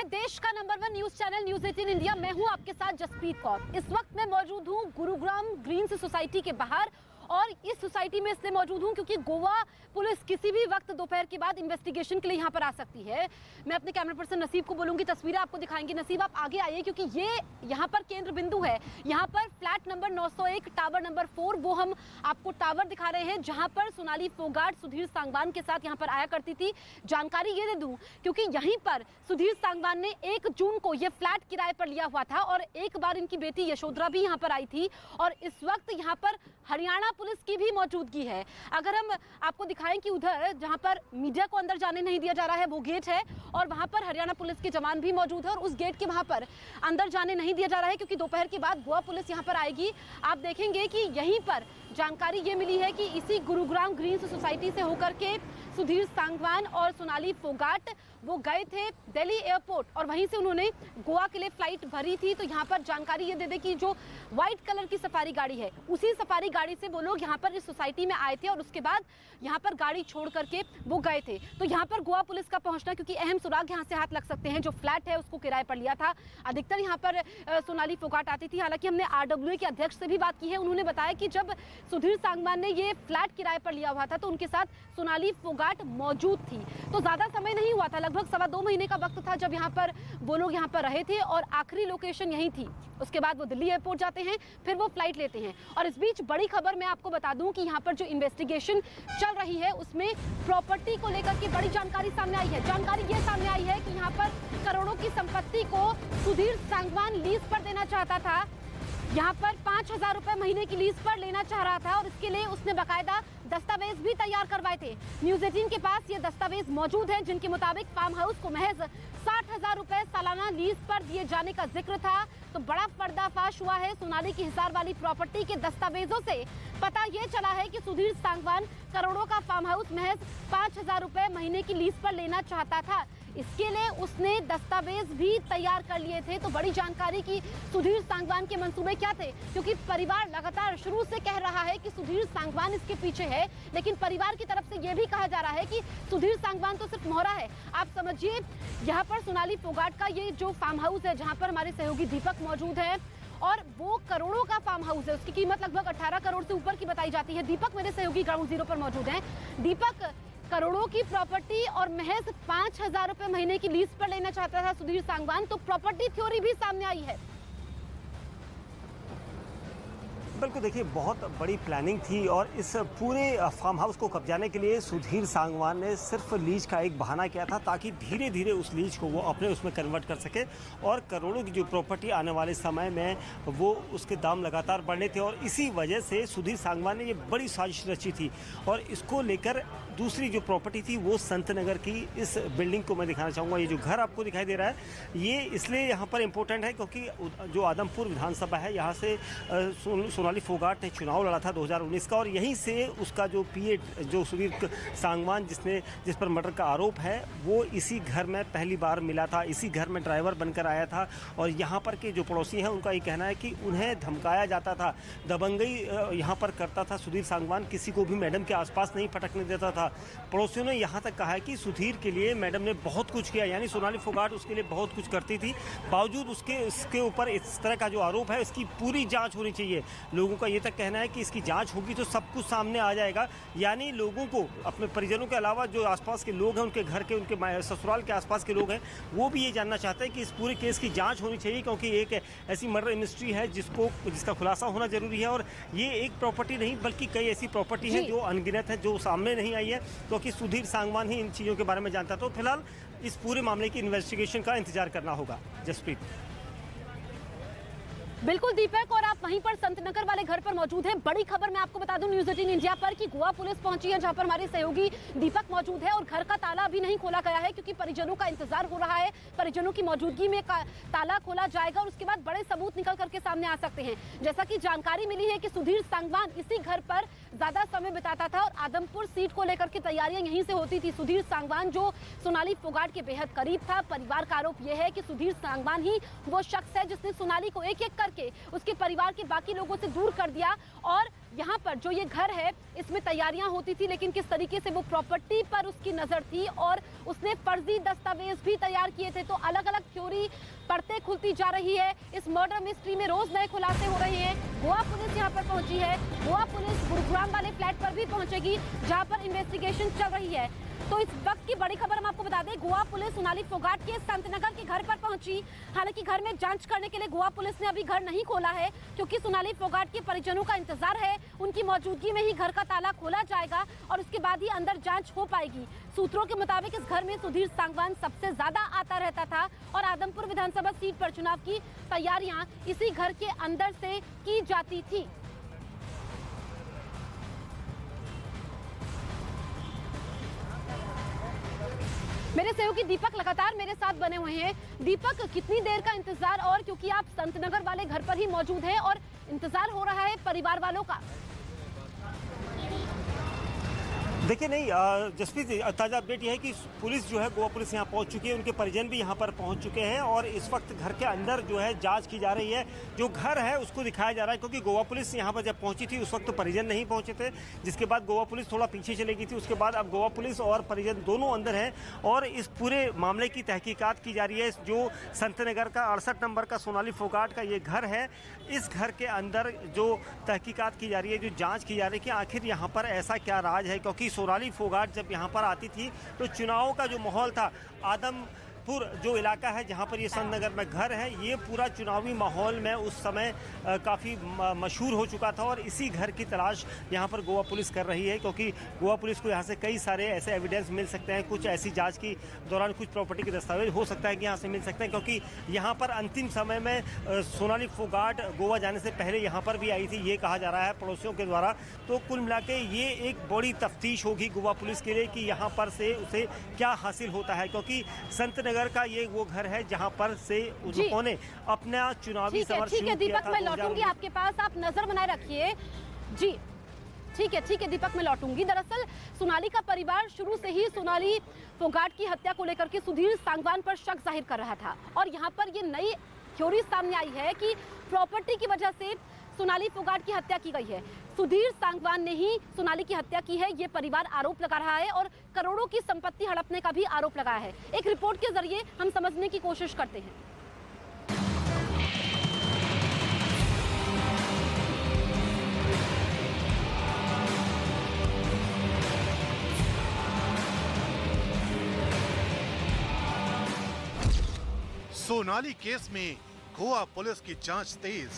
देश का number 1 news channel news 18 India. मैं हूं आपके साथ जसप्रीत कौर। इस वक्त मैं मौजूद हूं गुरुग्राम ग्रीन्स सोसाइटी के बाहर और इस सोसाइटी में इसलिए मौजूद हूं क्योंकि गोवा पुलिस किसी भी वक्त दोपहर के बाद इन्वेस्टिगेशन के लिए यहां पर आ सकती है। मैं अपने कैमरा पर्सन नसीब को बोलूंगी, तस्वीरें आपको दिखाएंगे। नसीब, आप आगे आइए क्योंकि ये यहां पर केंद्र बिंदु है। यहां पर फ्लैट नंबर 901 टावर नंबर 4, वो हम आपको टावर दिखा रहे हैं जहां पर सोनाली फोगाट सुधीर सांगवान के साथ यहां पर आया करती थी। जानकारी ये दे दूं क्योंकि यहीं पर सुधीर सांगवान ने 1 जून को ये फ्लैट किराए पर लिया हुआ था और एक बार इनकी बेटी यशोधरा भी यहाँ पर आई थी और इस वक्त यहाँ पर हरियाणा पुलिस की भी मौजूदगी है। अगर हम आपको दिखाएं कि उधर जहां पर मीडिया को अंदर जाने नहीं दिया जा रहा है वो गेट है और वहां पर हरियाणा पुलिस के जवान भी मौजूद है और उस गेट के वहां पर अंदर जाने नहीं दिया जा रहा है क्योंकि दोपहर के बाद गोवा पुलिस यहां पर आएगी। आप देखेंगे कि यहीं पर जानकारी ये मिली है कि इसी गुरुग्राम ग्रीन्स सोसाइटी से होकर के सुधीर सांगवान और सोनाली फोगाट वो गए थे दिल्ली एयरपोर्ट और वहीं से उन्होंने गोवा के लिए फ्लाइट भरी थी। तो यहाँ पर जानकारी ये दे दे कि जो व्हाइट कलर की सफारी गाड़ी है उसी सफारी गाड़ी से वो लोग यहाँ पर इस सोसाइटी में आए थे और उसके बाद यहाँ पर गाड़ी छोड़ करके वो गए थे। तो यहाँ पर गोवा पुलिस का पहुंचना क्योंकि अहम सुराग यहाँ से हाथ लग सकते हैं। जो फ्लैट है उसको किराए पर लिया था, अधिकतर यहाँ पर सोनाली फोगाट आती थी। हालांकि हमने RWA के अध्यक्ष से भी बात की है, उन्होंने बताया कि जब सुधीर सांगवान ने ये फ्लैट किराए पर लिया हुआ था तो उनके साथ सोनाली फोगाट मौजूद थी। तो ज्यादा समय नहीं हुआ था, लगभग 2.25 महीने का वक्त था जब यहाँ पर वो लोग यहाँ पर रहे थे और आखिरी लोकेशन यही थी। उसके बाद वो दिल्ली एयरपोर्ट जाते हैं, फिर वो फ्लाइट लेते हैं। और इस बीच बड़ी खबर मैं आपको बता दूं कि यहाँ पर जो इन्वेस्टिगेशन चल रही है उसमें प्रॉपर्टी को लेकर के बड़ी जानकारी सामने आई है। जानकारी ये सामने आई है कि यहाँ पर करोड़ों की संपत्ति को सुधीर सांगवान लीज पर देना चाहता था। यहाँ पर 5,000 रुपए महीने की लीज पर लेना चाह रहा था और इसके लिए उसने बाकायदा दस्तावेज भी तैयार करवाए थे। न्यूज 18 के पास ये दस्तावेज मौजूद हैं जिनके मुताबिक फार्म हाउस को महज 60,000 रुपए सालाना लीज पर दिए जाने का जिक्र था। तो बड़ा पर्दाफाश हुआ है। सोनाली की हिसार वाली प्रॉपर्टी के दस्तावेजों से पता ये चला है कि सुधीर सांगवान करोड़ों का फार्म हाउस महज 5,000 रुपए महीने की लीज पर लेना चाहता था। इसके लिए उसने दस्तावेज भी तैयार कर लिए थे। तो बड़ी जानकारी की सुधीर सांगवान के मंसूबे क्या थे, क्योंकि परिवार लगातार शुरू से कह रहा है कि सुधीर सांगवान इसके पीछे है, लेकिन परिवार की तरफ से यह भी कहा जा रहा है कि सुधीर सांगवान तो सिर्फ मोहरा है। आप समझिए, यहाँ पर सोनाली फोगाट का ये जो फार्म हाउस है जहाँ पर हमारे सहयोगी दीपक मौजूद है और वो करोड़ों का फार्म हाउस है, उसकी कीमत लगभग 18 करोड़ से ऊपर की बताई जाती है। दीपक मेरे सहयोगी ग्राउंड जीरो पर मौजूद हैं। दीपक, करोड़ों की प्रॉपर्टी और महज 5,000 रुपए महीने की लीज पर लेना चाहता था सुधीर सांगवान, तो प्रॉपर्टी थ्योरी भी सामने आई है। बिल्कुल, देखिए बहुत बड़ी प्लानिंग थी और इस पूरे फार्म हाउस को कब्जाने के लिए सुधीर सांगवान ने सिर्फ लीज का एक बहाना किया था ताकि धीरे धीरे उस लीज को वो अपने उसमें कन्वर्ट कर सके और करोड़ों की जो प्रॉपर्टी आने वाले समय में वो उसके दाम लगातार बढ़ने थे। और इसी वजह से सुधीर सांगवान ने ये बड़ी साजिश रची थी और इसको लेकर दूसरी जो प्रॉपर्टी थी वो संत नगर की इस बिल्डिंग को मैं दिखाना चाहूँगा। ये जो घर आपको दिखाई दे रहा है ये इसलिए यहाँ पर इम्पोर्टेंट है क्योंकि जो आदमपुर विधानसभा है यहाँ से सोनाली फोगाट ने चुनाव लड़ा था 2019 का और यहीं से उसका जो पीए जो सुधीर सांगवान जिस पर मर्डर का आरोप है वो इसी घर में पहली बार मिला था, इसी घर में ड्राइवर बनकर आया था। और यहाँ पर के जो पड़ोसी हैं उनका ये कहना है कि उन्हें धमकाया जाता था, दबंगई यहाँ पर करता था सुधीर सांगवान, किसी को भी मैडम के आसपास नहीं फटकने देता था। पड़ोसियों ने यहाँ तक कहा है कि सुधीर के लिए मैडम ने बहुत कुछ किया, यानी सोनाली फोगाट उसके लिए बहुत कुछ करती थी, बावजूद उसके ऊपर इस तरह का जो आरोप है इसकी पूरी जाँच होनी चाहिए। लोगों का ये तक कहना है कि इसकी जांच होगी तो सब कुछ सामने आ जाएगा। यानी लोगों को, अपने परिजनों के अलावा जो आसपास के लोग हैं, उनके घर के, उनके ससुराल के आसपास के लोग हैं, वो भी ये जानना चाहते हैं कि इस पूरे केस की जांच होनी चाहिए क्योंकि एक ऐसी मर्डर मिस्ट्री है जिसका खुलासा होना जरूरी है। और ये एक प्रॉपर्टी नहीं बल्कि कई ऐसी प्रॉपर्टी है जो अनगिनत है, जो सामने नहीं आई है क्योंकि सुधीर सांगवान ही इन चीज़ों के बारे में जानता। तो फिलहाल इस पूरे मामले की इन्वेस्टिगेशन का इंतजार करना होगा। जसप्रीत। बिल्कुल दीपक, और आप वहीं पर संतनगर वाले घर पर मौजूद हैं। बड़ी खबर मैं आपको बता दूं न्यूज 18 इंडिया पर कि गोवा पुलिस पहुंची है जहां पर हमारे सहयोगी दीपक मौजूद है और घर का ताला अभी नहीं खोला गया है क्योंकि परिजनों का इंतजार हो रहा है। परिजनों की मौजूदगी में ताला खोला जाएगा और उसके बाद बड़े सबूत निकल करके सामने आ सकते हैं। जैसा कि जानकारी मिली है कि सुधीर सांगवान इसी घर पर ज्यादा समय बिताता था और आदमपुर सीट को लेकर के तैयारियां यहीं से होती थी। सुधीर सांगवान जो सोनाली फोगाट के बेहद करीब था। परिवार का आरोप यह है कि सुधीर सांगवान ही वो शख्स है जिसने सोनाली को एक एक करके उसके परिवार के बाकी लोगों से दूर कर दिया। और यहाँ पर जो ये घर है इसमें तैयारियां होती थी, लेकिन किस तरीके से वो प्रॉपर्टी पर उसकी नजर थी और उसने फर्जी दस्तावेज भी तैयार किए थे। तो अलग अलग थ्योरी पड़ते खुलती जा रही है। इस मर्डर मिस्ट्री में रोज नए खुलासे हो रहे हैं। गोवा पुलिस यहाँ पर पहुंची है। गोवा पुलिस गुरुग्राम वाले फ्लैट पर भी पहुंचेगी जहां पर इन्वेस्टिगेशन चल रही है। तो इस वक्त की बड़ी खबर हम आपको बता दें, गोवा पुलिस सोनाली फोगाट के संतनगर के घर पर पहुंची। हालांकि घर में जांच करने के लिए गोवा पुलिस ने अभी घर नहीं खोला है, क्योंकि सोनाली फोगाट के परिजनों का इंतजार है। उनकी मौजूदगी में ही घर का ताला खोला जाएगा और उसके बाद ही अंदर जांच हो पाएगी। सूत्रों के मुताबिक इस घर में सुधीर सांगवान सबसे ज्यादा आता रहता था और आदमपुर विधानसभा सीट पर चुनाव की तैयारियां इसी घर के अंदर से की जाती थी। मेरे सहयोगी दीपक लगातार मेरे साथ बने हुए हैं। दीपक, कितनी देर का इंतजार, और क्योंकि आप संतनगर वाले घर पर ही मौजूद हैं और इंतजार हो रहा है परिवार वालों का। देखिए नहीं जसप्रीत, ताज़ा अपडेट यह है कि पुलिस जो है, गोवा पुलिस यहाँ पहुँच चुकी है, उनके परिजन भी यहाँ पर पहुँच चुके हैं और इस वक्त घर के अंदर जो है जांच की जा रही है। जो घर है उसको दिखाया जा रहा है, क्योंकि गोवा पुलिस यहाँ पर जब पहुँची थी उस वक्त तो परिजन नहीं पहुँचे थे, जिसके बाद गोवा पुलिस थोड़ा पीछे चली गई थी। उसके बाद अब गोवा पुलिस और परिजन दोनों अंदर हैं और इस पूरे मामले की तहकीकात की जा रही है। जो संतनगर का 68 नंबर का सोनाली फोगाट का ये घर है, इस घर के अंदर जो तहकीकात की जा रही है, जो जाँच की जा रही है कि आखिर यहाँ पर ऐसा क्या राज है। क्योंकि सोनाली फोगाट जब यहाँ पर आती थी तो चुनाव का जो माहौल था, आदमपुर जो इलाका है जहाँ पर ये संतनगर में घर है, ये पूरा चुनावी माहौल में उस समय काफ़ी मशहूर हो चुका था और इसी घर की तलाश यहाँ पर गोवा पुलिस कर रही है। क्योंकि गोवा पुलिस को यहाँ से कई सारे ऐसे एविडेंस मिल सकते हैं, कुछ ऐसी जांच की दौरान कुछ प्रॉपर्टी के दस्तावेज हो सकता है कि यहाँ से मिल सकते हैं। क्योंकि यहाँ पर अंतिम समय में सोनाली फोगाट गोवा जाने से पहले यहाँ पर भी आई थी, ये कहा जा रहा है पड़ोसियों के द्वारा। तो कुल मिला के ये एक बड़ी तफ्तीश होगी गोवा पुलिस के लिए कि यहाँ पर से उसे क्या हासिल होता है। क्योंकि संतनगर का ये वो घर है जहाँ पर से उन्होंने अपना चुनावी समर शुरू किया था। दीपक, मैं लौटूंगी आपके पास, आप नजर बनाए रखिए। जी ठीक है दीपक, मैं लौटूंगी। दरअसल सोनाली का परिवार शुरू से ही सोनाली फोगाट की हत्या को लेकर के सुधीर सांगवान पर शक जाहिर कर रहा था और यहाँ पर ये नई थ्योरी सामने आई है कि प्रॉपर्टी की वजह से सोनाली फोगाट की हत्या की गई है। सुधीर सांगवान ने ही सोनाली की हत्या की है, ये परिवार आरोप लगा रहा है और करोड़ों की संपत्ति हड़पने का भी आरोप लगाया है। एक रिपोर्ट के जरिए हम समझने की कोशिश करते हैं। सोनाली केस में गोवा पुलिस की जांच तेज।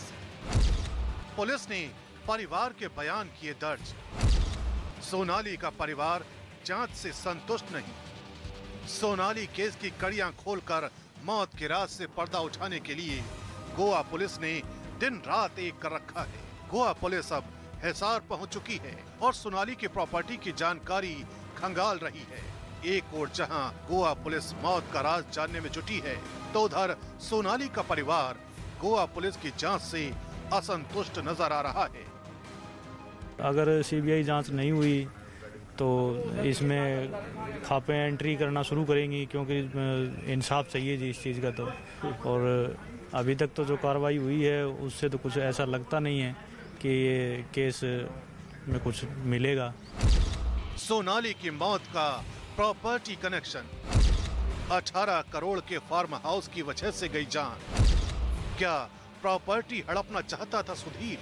पुलिस ने परिवार के बयान किए दर्ज। सोनाली का परिवार जांच से संतुष्ट नहीं। सोनाली केस की कड़ियां खोलकर मौत के राज से पर्दा उठाने के लिए गोवा पुलिस ने दिन रात एक कर रखा है। गोवा पुलिस अब हिसार पहुंच चुकी है और सोनाली की प्रॉपर्टी की जानकारी खंगाल रही है। एक ओर जहां गोवा पुलिस मौत का राज जानने में जुटी है, तो उधर सोनाली का परिवार गोवा पुलिस की जांच से असंतुष्ट नजर आ रहा है। अगर सीबीआई जांच नहीं हुई तो इसमें खापे एंट्री करना शुरू करेंगी, क्योंकि इंसाफ चाहिए जी इस चीज़ का। तो और अभी तक तो जो कार्रवाई हुई है उससे तो कुछ ऐसा लगता नहीं है कि ये केस में कुछ मिलेगा। सोनाली की मौत का प्रॉपर्टी कनेक्शन, 18 करोड़ के फार्म हाउस की वजह से गई जान। क्या प्रॉपर्टी हड़पना चाहता था सुधीर?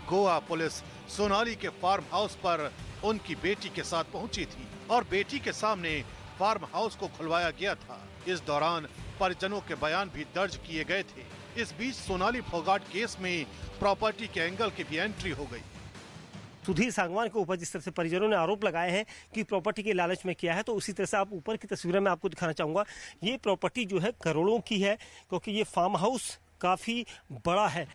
गोवा पुलिस सोनाली के फार्म हाउस पर उनकी बेटी के साथ पहुंची थी और बेटी के सामने फार्म हाउस को खुलवाया गया था। इस दौरान परिजनों के बयान भी दर्ज किए गए थे। इस बीच सोनाली फोगाट केस में प्रॉपर्टी के एंगल की भी एंट्री हो गई। सुधीर सांगवान के ऊपर जिस तरह से परिजनों ने आरोप लगाए हैं कि प्रॉपर्टी के लालच में किया है, तो उसी तरह से आप ऊपर की तस्वीरें में आपको दिखाना चाहूंगा। ये प्रॉपर्टी जो है करोड़ों की है, क्योंकि ये फार्म हाउस काफी बड़ा है।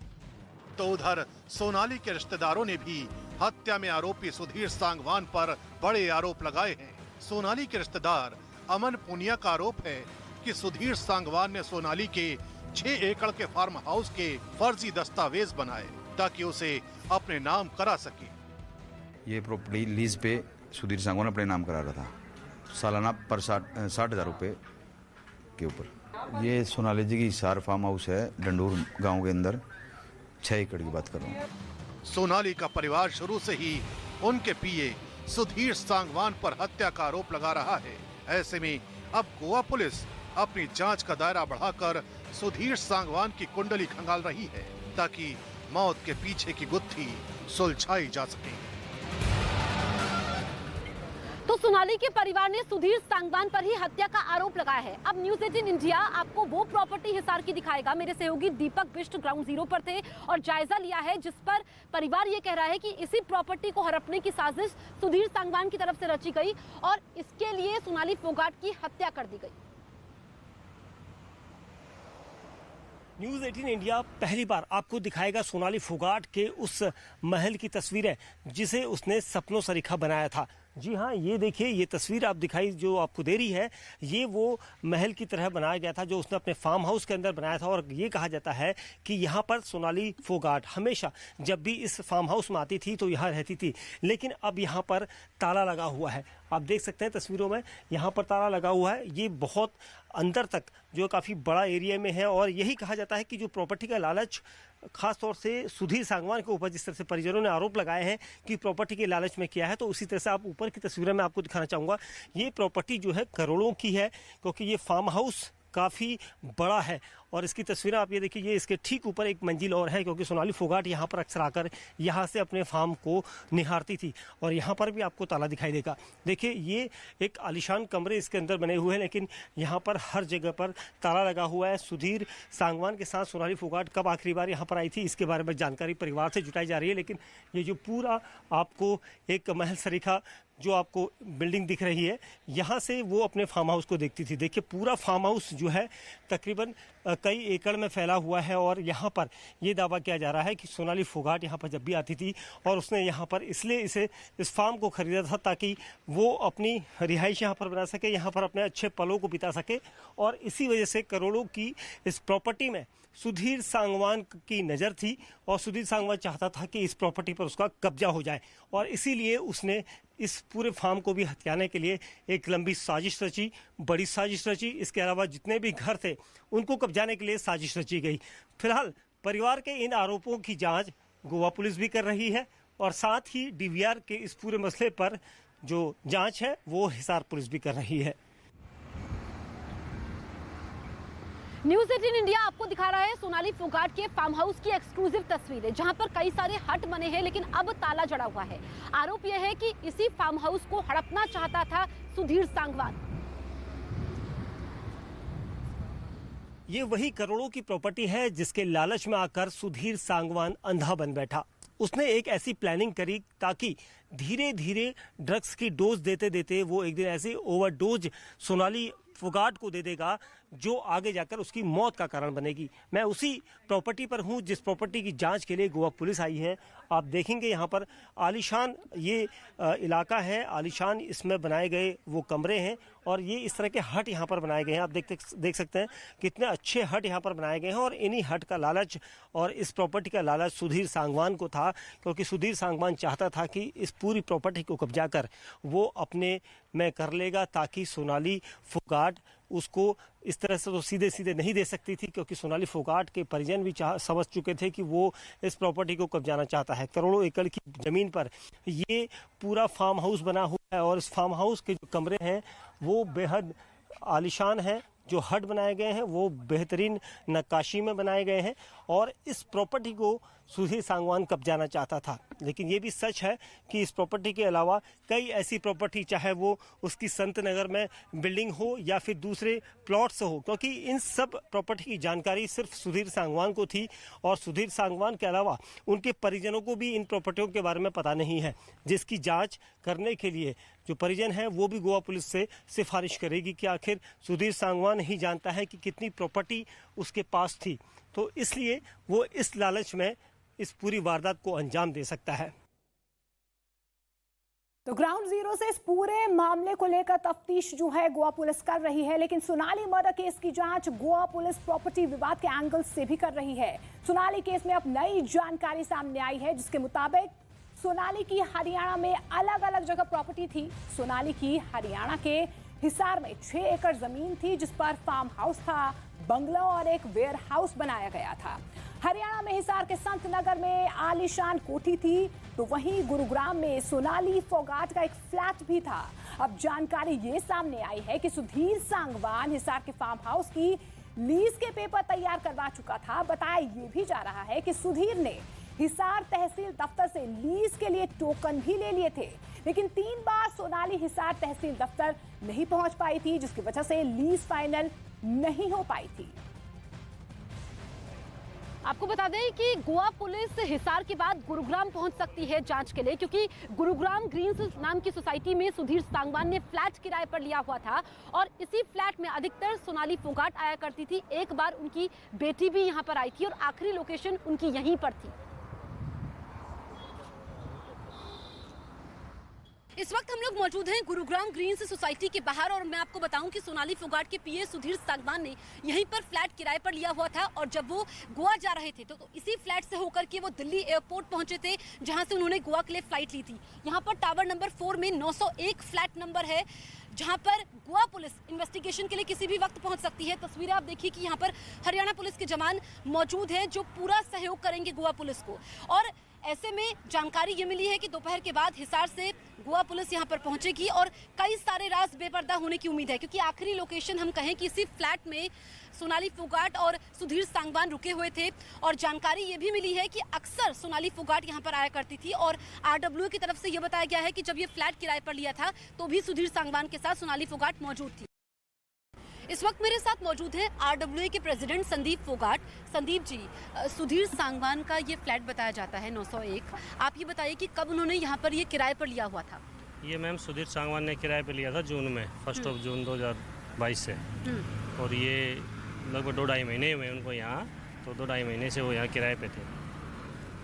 तो उधर सोनाली के रिश्तेदारों ने भी हत्या में आरोपी सुधीर सांगवान पर बड़े आरोप लगाए हैं। सोनाली के रिश्तेदार अमन पुनिया का आरोप है कि सुधीर सांगवान ने सोनाली के 6 एकड़ के फार्म हाउस के फर्जी दस्तावेज बनाए ताकि उसे अपने नाम करा सके। ये प्रॉपर्टी लीज पे सुधीर सांगवान अपने नाम करा रहा था, सालाना पर 60,000 रुपये के ऊपर। ये सोनाली जी की हिसार फार्म हाउस है, डंडूर गांव के अंदर। 6 एकड़ की बात कर रहा हूँ। सोनाली का परिवार शुरू से ही उनके पीए सुधीर सांगवान पर हत्या का आरोप लगा रहा है। ऐसे में अब गोवा पुलिस अपनी जांच का दायरा बढ़ाकर सुधीर सांगवान की कुंडली खंगाल रही है ताकि मौत के पीछे की गुत्थी सुलझाई जा सके। तो सोनाली के परिवार ने सुधीर सांगवान पर ही हत्या का आरोप लगाया है। अब न्यूज़ 18 इंडिया आपको वो प्रॉपर्टी हिसार की दिखाएगा। मेरे सहयोगी दीपक बिष्ट ग्राउंड जीरो पर थे और जायजा लिया है, जिस पर परिवार ये कह रहा है कि इसी प्रॉपर्टी को हड़पने की साजिश सुधीर सांगवान की तरफ से रची गई और इसके लिए सोनाली फोगाट की हत्या कर दी गई। न्यूज़ 18 इंडिया पहली बार आपको दिखाएगा सोनाली फोगाट के उस महल की तस्वीरें जिसे उसने सपनों से लिखा बनाया था। जी हाँ, ये देखिए, ये तस्वीर आप दिखाई जो आपको दे रही है, ये वो महल की तरह बनाया गया था जो उसने अपने फार्म हाउस के अंदर बनाया था। और ये कहा जाता है कि यहाँ पर सोनाली फोगाट हमेशा जब भी इस फार्म हाउस में आती थी तो यहाँ रहती थी, लेकिन अब यहाँ पर ताला लगा हुआ है। आप देख सकते हैं तस्वीरों में, यहाँ पर ताला लगा हुआ है। ये बहुत अंदर तक जो काफ़ी बड़ा एरिया में है और यही कहा जाता है कि जो प्रॉपर्टी का लालच खास तौर से सुधीर सांगवान के ऊपर जिस तरह से परिजनों ने आरोप लगाए हैं कि प्रॉपर्टी के लालच में किया है, तो उसी तरह से आप ऊपर की तस्वीरें में आपको दिखाना चाहूँगा। ये प्रॉपर्टी जो है करोड़ों की है क्योंकि ये फार्म हाउस काफ़ी बड़ा है और इसकी तस्वीरें आप ये देखिए, ये इसके ठीक ऊपर एक मंजिल और है क्योंकि सोनाली फोगाट यहाँ पर अक्सर आकर यहाँ से अपने फार्म को निहारती थी। और यहाँ पर भी आपको ताला दिखाई देगा। देखिए, ये एक आलीशान कमरे इसके अंदर बने हुए हैं, लेकिन यहाँ पर हर जगह पर ताला लगा हुआ है। सुधीर सांगवान के साथ सोनाली फोगाट कब आखिरी बार यहाँ पर आई थी, इसके बारे में जानकारी परिवार से जुटाई जा रही है। लेकिन ये जो पूरा आपको एक महल सरीखा जो आपको बिल्डिंग दिख रही है, यहाँ से वो अपने फार्म हाउस को देखती थी। देखिए, पूरा फार्म हाउस जो है तकरीबन कई एकड़ में फैला हुआ है और यहाँ पर ये दावा किया जा रहा है कि सोनाली फोगाट यहाँ पर जब भी आती थी और उसने यहाँ पर इसलिए इस फार्म को खरीदा था ताकि वो अपनी रिहाइश यहाँ पर बना सके, यहाँ पर अपने अच्छे पलों को बिता सके। और इसी वजह से करोड़ों की इस प्रॉपर्टी में सुधीर सांगवान की नज़र थी और सुधीर सांगवान चाहता था कि इस प्रॉपर्टी पर उसका कब्जा हो जाए और इसीलिए उसने इस पूरे फार्म को भी हथियाने के लिए एक लंबी साजिश रची, बड़ी साजिश रची। इसके अलावा जितने भी घर थे उनको कब्जाने के लिए साजिश रची गई। फिलहाल परिवार के इन आरोपों की जांच गोवा पुलिस भी कर रही है और साथ ही डीवीआर के इस पूरे मसले पर जो जांच है वो हिसार पुलिस भी कर रही है। न्यूज़ 18 इंडिया आपको दिखा रहा है सोनाली फोगाट के फार्म हाउस की एक्सक्लूसिव तस्वीरें, जहां पर कई सारे हट बने हैं लेकिन अब ताला जड़ा हुआ है। आरोप यह है कि इसी फार्म हाउस को हड़पना चाहता था सुधीर सांगवान। ये वही करोड़ों की प्रॉपर्टी है जिसके लालच में आकर सुधीर सांगवान अंधा बन बैठा। उसने एक ऐसी प्लानिंग करी ताकि धीरे धीरे ड्रग्स की डोज देते देते वो एक दिन ऐसे ओवरडोज सोनाली फोगाट को दे देगा जो आगे जाकर उसकी मौत का कारण बनेगी। मैं उसी प्रॉपर्टी पर हूं जिस प्रॉपर्टी की जांच के लिए गोवा पुलिस आई है। आप देखेंगे यहाँ पर आलीशान ये इलाका है, आलीशान इसमें बनाए गए वो कमरे हैं और ये इस तरह के हट यहाँ पर बनाए गए हैं। आप देख सकते हैं कितने अच्छे हट यहाँ पर बनाए गए हैं और इन्हीं हट का लालच और इस प्रॉपर्टी का लालच सुधीर सांगवान को था क्योंकि सुधीर सांगवान चाहता था कि इस पूरी प्रॉपर्टी को कब्जा कर वो अपने में कर लेगा ताकि सोनाली फोगाट उसको इस तरह से तो सीधे सीधे नहीं दे सकती थी क्योंकि सोनाली फोगाट के परिजन भी समझ चुके थे कि वो इस प्रॉपर्टी को कब्जाना चाहता है। करोड़ों एकड़ की जमीन पर ये पूरा फार्म हाउस बना हुआ है और इस फार्म हाउस के जो कमरे हैं वो बेहद आलीशान हैं। जो हट बनाए गए हैं वो बेहतरीन नक्काशी में बनाए गए हैं और इस प्रॉपर्टी को सुधीर सांगवान कब्जाना चाहता था। लेकिन ये भी सच है कि इस प्रॉपर्टी के अलावा कई ऐसी प्रॉपर्टी, चाहे वो उसकी संत नगर में बिल्डिंग हो या फिर दूसरे प्लॉट्स हो, क्योंकि इन सब प्रॉपर्टी की जानकारी सिर्फ सुधीर सांगवान को थी और सुधीर सांगवान के अलावा उनके परिजनों को भी इन प्रॉपर्टियों के बारे में पता नहीं है, जिसकी जांच करने के लिए जो परिजन है वो भी गोवा पुलिस से सिफारिश करेगी कि आखिर सुधीर सांगवान ही जानता है कि कितनी प्रॉपर्टी उसके पास थी। तो इसलिए वो इस लालच में इस पूरी वारदात को अंजाम दे सकता है। तो ग्राउंड जीरो से इस पूरे मामले को लेकर तफ्तीश जो है गोवा पुलिस कर रही है, लेकिन सोनाली मर्डर केस की जांच गोवा पुलिस प्रॉपर्टी विवाद के एंगल से भी कर रही है। सोनाली केस में अब नई जानकारी सामने आई है जिसके मुताबिक सोनाली की हरियाणा में अलग अलग जगह प्रॉपर्टी थी। सोनाली की हरियाणा के हिसार में 6 एकड़ जमीन थी जिस पर फार्म हाउस था, बंगला और एक वेयर हाउस बनाया गया था। हरियाणा में हिसार के संत नगर में आलीशान कोठी थी, तो वहीं गुरुग्राम में सोनाली फोगाट का एक फ्लैट भी था। अब जानकारी ये सामने आई है कि सुधीर सांगवान हिसार के फार्म हाउस की लीज के पेपर तैयार करवा चुका था। बताया ये भी जा रहा है कि सुधीर ने हिसार तहसील दफ्तर से लीज के लिए टोकन भी ले लिए थे, लेकिन 3 बार सोनाली हिसार तहसील दफ्तर नहीं पहुंच पाई थी, जिसकी वजह से लीज फाइनल नहीं हो पाई थी। आपको बता दें कि गोवा पुलिस हिसार के बाद गुरुग्राम पहुंच सकती है जांच के लिए, क्योंकि गुरुग्राम ग्रीन्स नाम की सोसाइटी में सुधीर सांगवान ने फ्लैट किराए पर लिया हुआ था और इसी फ्लैट में अधिकतर सोनाली फोगाट आया करती थी। एक बार उनकी बेटी भी यहां पर आई थी और आखिरी लोकेशन उनकी यहीं पर थी। इस वक्त हम लोग मौजूद हैं गुरुग्राम ग्रीन्स सोसाइटी के बाहर और मैं आपको बताऊं कि सोनाली फोगाट के पीए सुधीर सांगवान ने यहीं पर फ्लैट किराए पर लिया हुआ था और जब वो गोवा जा रहे थे तो इसी फ्लैट से होकर के वो दिल्ली एयरपोर्ट पहुंचे थे, जहां से उन्होंने गोवा के लिए फ्लाइट ली थी। यहाँ पर टावर नंबर 4 में 901 फ्लैट नंबर है, जहां पर गोवा पुलिस इन्वेस्टिगेशन के लिए किसी भी वक्त पहुंच सकती है। तस्वीरें आप देखिए कि यहाँ पर हरियाणा पुलिस के जवान मौजूद हैं जो पूरा सहयोग करेंगे गोवा पुलिस को। और ऐसे में जानकारी ये मिली है कि दोपहर के बाद हिसार से गोवा पुलिस यहां पर पहुंचेगी और कई सारे राज बेपर्दा होने की उम्मीद है, क्योंकि आखिरी लोकेशन हम कहें कि इसी फ्लैट में सोनाली फोगाट और सुधीर सांगवान रुके हुए थे। और जानकारी ये भी मिली है कि अक्सर सोनाली फोगाट यहां पर आया करती थी और आरडब्ल्यू की तरफ से ये बताया गया है कि जब ये फ्लैट किराए पर लिया था तो भी सुधीर सांगवान के साथ सोनाली फोगाट मौजूद थी। इस वक्त मेरे साथ मौजूद है आरडब्ल्यूए के प्रेसिडेंट संदीप फोगाट। संदीप जी, सुधीर सांगवान का ये फ्लैट बताया जाता है 901, आप ये बताइए कि कब उन्होंने यहाँ पर ये किराए पर लिया हुआ था? ये मैम सुधीर सांगवान ने किराए पे लिया था जून में, 1 जून 2022 से। और ये लगभग 2-2.5 महीने हुए उनको यहाँ, तो 2-2.5 महीने से वो यहाँ किराए पे थे।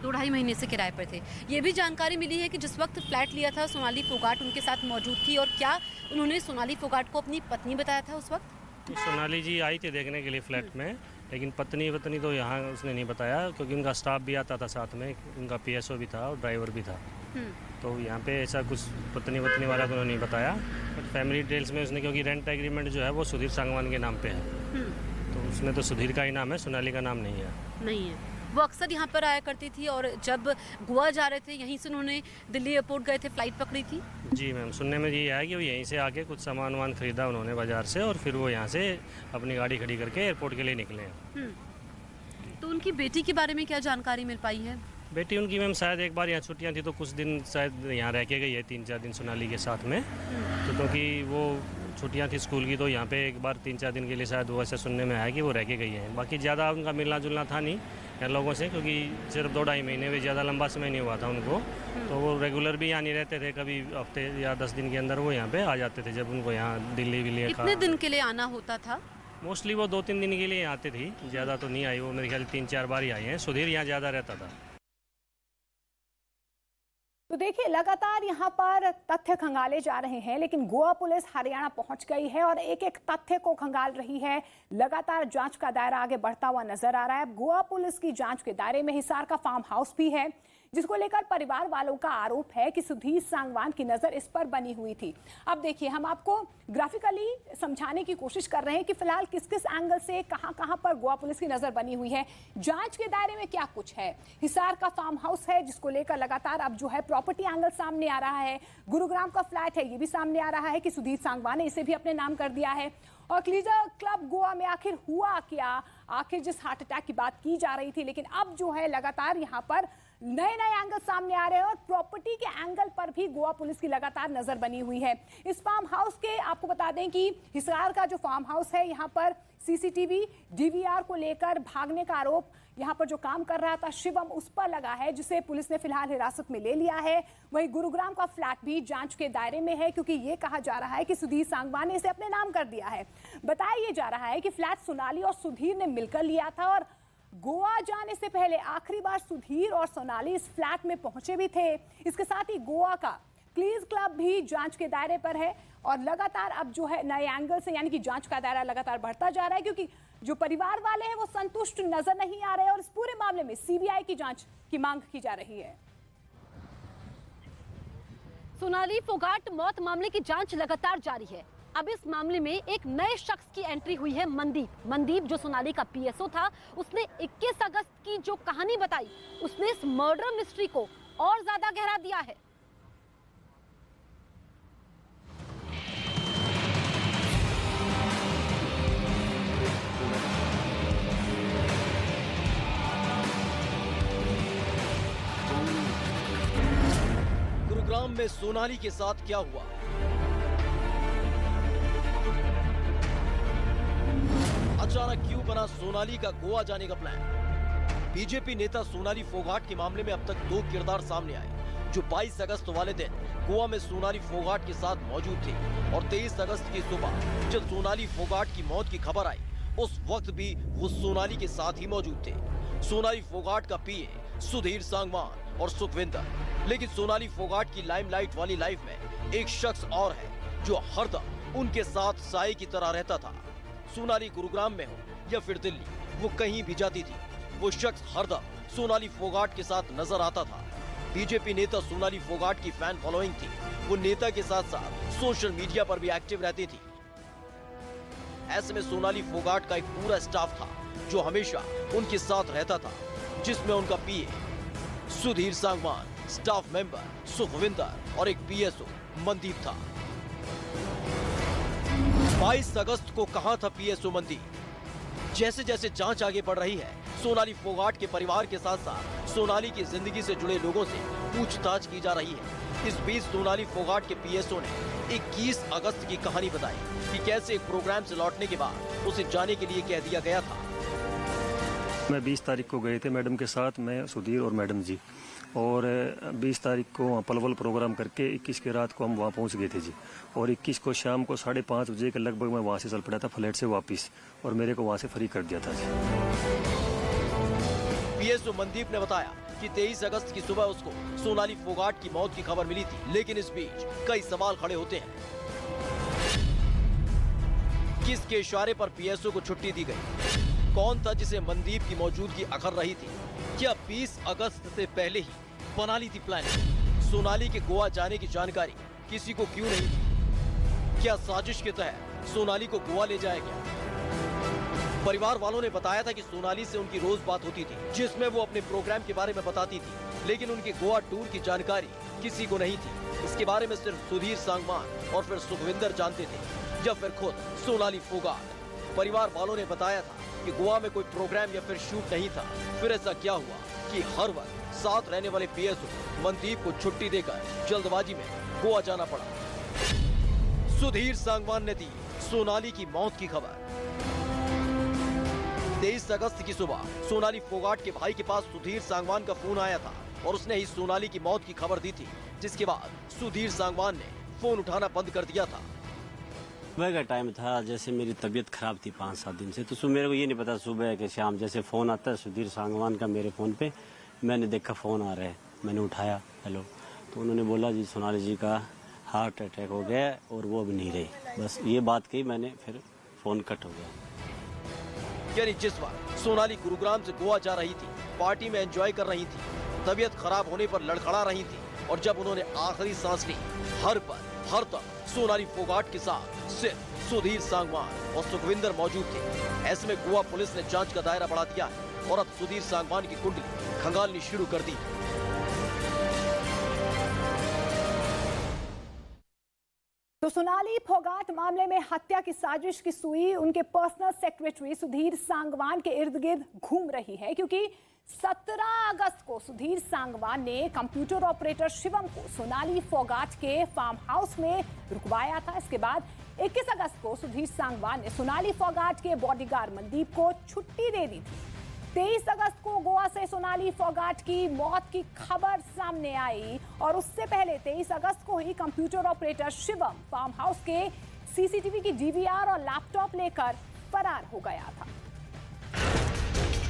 2-2.5 महीने से किराए पर थे। ये भी जानकारी मिली है कि जिस वक्त फ्लैट लिया था सोनाली फोगाट उनके साथ मौजूद थी, और क्या उन्होंने सोनाली फोगाट को अपनी पत्नी बताया था उस वक्त? तो सोनाली जी आई थी देखने के लिए फ्लैट में, लेकिन पत्नी तो यहाँ उसने नहीं बताया, क्योंकि उनका स्टाफ भी आता था साथ में, उनका पीएसओ भी था और ड्राइवर भी था। तो यहाँ पे ऐसा कुछ पत्नी वाला उन्होंने नहीं बताया। बट फैमिली डिटेल्स में उसने, क्योंकि रेंट एग्रीमेंट जो है वो सुधीर सांगवान के नाम पे है, तो उसमें तो सुधीर का ही नाम है, सोनाली का नाम नहीं है। वो अक्सर यहाँ पर आया करती थी और जब गोवा जा रहे थे यहीं से उन्होंने दिल्ली एयरपोर्ट गए थे, फ्लाइट पकड़ी थी। जी मैम, सुनने में ये है कि वो यहीं से आके कुछ सामान खरीदा उन्होंने बाजार से और फिर वो यहाँ से अपनी गाड़ी खड़ी करके एयरपोर्ट के लिए निकले हैं। तो उनकी बेटी के बारे में क्या जानकारी मिल पाई है? बेटी उनकी मैम शायद एक बार यहाँ छुट्टियाँ थी तो कुछ दिन शायद यहाँ रह के गई है, 3-4 दिन सोनाली के साथ में। तो क्योंकि वो छुट्टियाँ थी स्कूल की, तो यहाँ पे एक बार 3-4 दिन के लिए शायद वो ऐसा सुनने में आया कि वो रह के गई है। बाकी ज़्यादा उनका मिलना जुलना था नहीं लोगों से, क्योंकि सिर्फ 2-2.5 महीने में, ज़्यादा लंबा समय नहीं हुआ था उनको। तो वो रेगुलर भी यहाँ नहीं रहते थे, कभी हफ्ते या 10 दिन के अंदर वो यहाँ पे आ जाते थे जब उनको यहाँ दिल्ली विल्ली। कितने दिन के लिए आना होता था? मोस्टली वो 2-3 दिन के लिए आते थी, ज़्यादा तो नहीं आई वो, मेरे ख्याल 3-4 बार ही आई हैं। सुधीर यहाँ ज़्यादा रहता था। तो देखिए, लगातार यहाँ पर तथ्य खंगाले जा रहे हैं, लेकिन गोवा पुलिस हरियाणा पहुंच गई है और एक एक तथ्य को खंगाल रही है। लगातार जांच का दायरा आगे बढ़ता हुआ नजर आ रहा है। गोवा पुलिस की जांच के दायरे में हिसार का फार्म हाउस भी है, जिसको लेकर परिवार वालों का आरोप है कि सुधीर सांगवान की नजर इस पर बनी हुई थी। अब देखिए, हम आपको ग्राफिकली समझाने की कोशिश कर रहे हैं कि फिलहाल किस किस एंगल से कहां पर गोवा पुलिस की नजर बनी हुई है, जांच के दायरे में क्या कुछ है। हिसार का फार्म हाउस है, जिसको लेकर लगातार अब जो है प्रॉपर्टी एंगल सामने आ रहा है। गुरुग्राम का फ्लैट है, ये भी सामने आ रहा है कि सुधीर सांगवान ने इसे भी अपने नाम कर दिया है। और क्लीजर क्लब गोवा में आखिर हुआ क्या, आखिर जिस हार्ट अटैक की बात की जा रही थी, लेकिन अब जो है लगातार यहाँ पर नए नए एंगल सामने आ रहे हैं और प्रॉपर्टी के एंगल पर भी गोवा पुलिस की लगातार नजर बनी हुई है। इस फार्म हाउस के आपको बता दें कि हिसार का जो फार्म हाउस है, यहाँ पर सीसीटीवी डीवीआर को लेकर भागने का आरोप यहाँ पर जो काम कर रहा था शिवम, उस पर लगा है, जिसे पुलिस ने फिलहाल हिरासत में ले लिया है। वहीं गुरुग्राम का फ्लैट भी जांच के दायरे में है, क्योंकि ये कहा जा रहा है कि सुधीर सांगवान ने इसे अपने नाम कर दिया है। बताया जा रहा है कि फ्लैट सोनाली और सुधीर ने मिलकर लिया था और गोवा जाने से पहले आखिरी बार सुधीर और सोनाली इस फ्लैट में पहुंचे भी थे। इसके साथ ही गोवा का क्लीज क्लब भी जांच के दायरे पर है और लगातार अब जो है नए एंगल से, यानी कि जांच का दायरा लगातार बढ़ता जा रहा है, क्योंकि जो परिवार वाले हैं वो संतुष्ट नजर नहीं आ रहे और इस पूरे मामले में सीबीआई की जांच की मांग की जा रही है। सोनाली फोगाट मौत मामले की जांच लगातार जारी है। अब इस मामले में एक नए शख्स की एंट्री हुई है, मनदीप जो सोनाली का पीएसओ था। उसने 21 अगस्त की जो कहानी बताई, उसने इस मर्डर मिस्ट्री को और ज्यादा गहरा दिया है। गुरुग्राम में सोनाली के साथ क्या हुआ? अचानक क्यों बना सोनाली का गोवा जाने का प्लान? बीजेपी नेता सोनाली फोगाट के मामले में अब तक 2 किरदार सामने आए, जो 22 अगस्त वाले दिन गोवा में सोनाली फोगाट के साथ मौजूद थे और 23 अगस्त की सुबह जब सोनाली फोगाट की मौत की खबर आई, उस वक्त भी वो सोनाली के साथ ही मौजूद थे। सोनाली फोगाट का पीए सुधीर सांगवान और सुखविंदर। लेकिन सोनाली फोगाट की लाइमलाइट वाली लाइफ में एक शख्स और है जो हरदम उनके साथ साए की तरह रहता था। सोनाली गुरुग्राम में हो या फिर दिल्ली, वो कहीं भी जाती थी, वो शख्स हरदम सोनाली फोगाट के साथ नजर आता था। बीजेपी नेता सोनाली फोगाट की फैन फॉलोइंग थी। वो नेता के साथ साथ सोशल मीडिया पर भी एक्टिव रहती थी। ऐसे में सोनाली फोगाट का एक पूरा स्टाफ था जो हमेशा उनके साथ रहता था, जिसमें उनका पीए सुधीर सांगवान, स्टाफ मेंबर सुखविंदर और एक पीएसओ मनदीप था। 22 अगस्त को कहां था पीएसओ मनदीप? जैसे जैसे जांच आगे बढ़ रही है, सोनाली फोगाट के परिवार के साथ साथ सोनाली की जिंदगी से जुड़े लोगों से पूछताछ की जा रही है। इस बीच सोनाली फोगाट के पीएसओ ने 21 अगस्त की कहानी बताई कि कैसे एक प्रोग्राम से लौटने के बाद उसे जाने के लिए कह दिया गया था। मैं 20 तारीख को गए थे मैडम के साथ, मैं सुधीर और मैडम जी, और 20 तारीख को वहाँ पलवल प्रोग्राम करके 21 की रात को हम वहाँ पहुँच गए थे जी। और 21 को शाम को 5:30 बजे के लगभग मैं वहाँ से चल पड़ा था फ्लैट से वापस, और मेरे को वहाँ से फ्री कर दिया था जी। पीएसओ मनदीप ने बताया कि 23 अगस्त की सुबह उसको सोनाली फोगाट की मौत की खबर मिली थी। लेकिन इस बीच कई सवाल खड़े होते हैं। किसके इशारे पर पीएसओ को छुट्टी दी गई? कौन था जिसे मनदीप की मौजूदगी अखर रही थी? क्या 20 अगस्त से पहले ही बना ली थी प्लान? सोनाली के गोवा जाने की जानकारी किसी को क्यों नहीं थी? क्या साजिश के तहत सोनाली को गोवा ले जाया गया? परिवार वालों ने बताया था कि सोनाली से उनकी रोज बात होती थी, जिसमें वो अपने प्रोग्राम के बारे में बताती थी, लेकिन उनके गोवा टूर की जानकारी किसी को नहीं थी। इसके बारे में सिर्फ सुधीर सांगवान और फिर सुखविंदर जानते थे, या फिर खुद सोनाली फोगाट। परिवार वालों ने बताया था कि गोवा में कोई प्रोग्राम या फिर शूट नहीं था। फिर ऐसा क्या हुआ कि हर वक्त साथ रहने वाले पीएसओ मनदीप को छुट्टी देकर जल्दबाजी में गोवा जाना पड़ा? सुधीर सांगवान ने दी सोनाली की मौत की खबर। 23 अगस्त की सुबह सोनाली फोगाट के भाई के पास सुधीर सांगवान का फोन आया था और उसने ही सोनाली की मौत की खबर दी थी, जिसके बाद सुधीर सांगवान ने फोन उठाना बंद कर दिया था। सुबह का टाइम था, जैसे मेरी तबीयत खराब थी 5-7 दिन से, तो मेरे को ये नहीं पता सुबह के शाम जैसे फ़ोन आता है सुधीर सांगवान का मेरे फ़ोन पे, मैंने देखा फ़ोन आ रहा है, मैंने उठाया, हेलो, तो उन्होंने बोला जी सोनाली जी का हार्ट अटैक हो गया और वो अब नहीं रही। बस ये बात कही मैंने, फिर फ़ोन कट हो गया। यानी जिस वक्त सोनाली गुरुग्राम से गोवा जा रही थी, पार्टी में एंजॉय कर रही थी, तबीयत खराब होने पर लड़खड़ा रही थी, और जब उन्होंने आखिरी सांस ली, हर तक सोनाली फोगाट के साथ सिर्फ सुधीर सांगवान और सुखविंदर मौजूद थे। ऐसे में गोवा पुलिस ने जांच का दायरा बढ़ा दिया है और अब सुधीर सांगवान की कुंडली खंगालनी शुरू कर दी। तो सोनाली फोगाट मामले में हत्या की साजिश की सुई उनके पर्सनल सेक्रेटरी सुधीर सांगवान के इर्द गिर्द घूम रही है, क्योंकि 17 अगस्त को सुधीर सांगवान ने कंप्यूटर ऑपरेटर शिवम को सोनाली फोगाट के फार्म हाउस में रुकवाया था। इसके बाद 21 अगस्त को सुधीर सांगवान ने सोनाली फोगाट के बॉडीगार्ड मनदीप को छुट्टी दे दी थी। 23 अगस्त को गोवा से सोनाली फोगाट की मौत की खबर सामने आई और उससे पहले 23 अगस्त को ही computer operator Shivam farm house के सीसीटीवी की डीवीआर और लैपटॉप लेकर फरार हो गया था।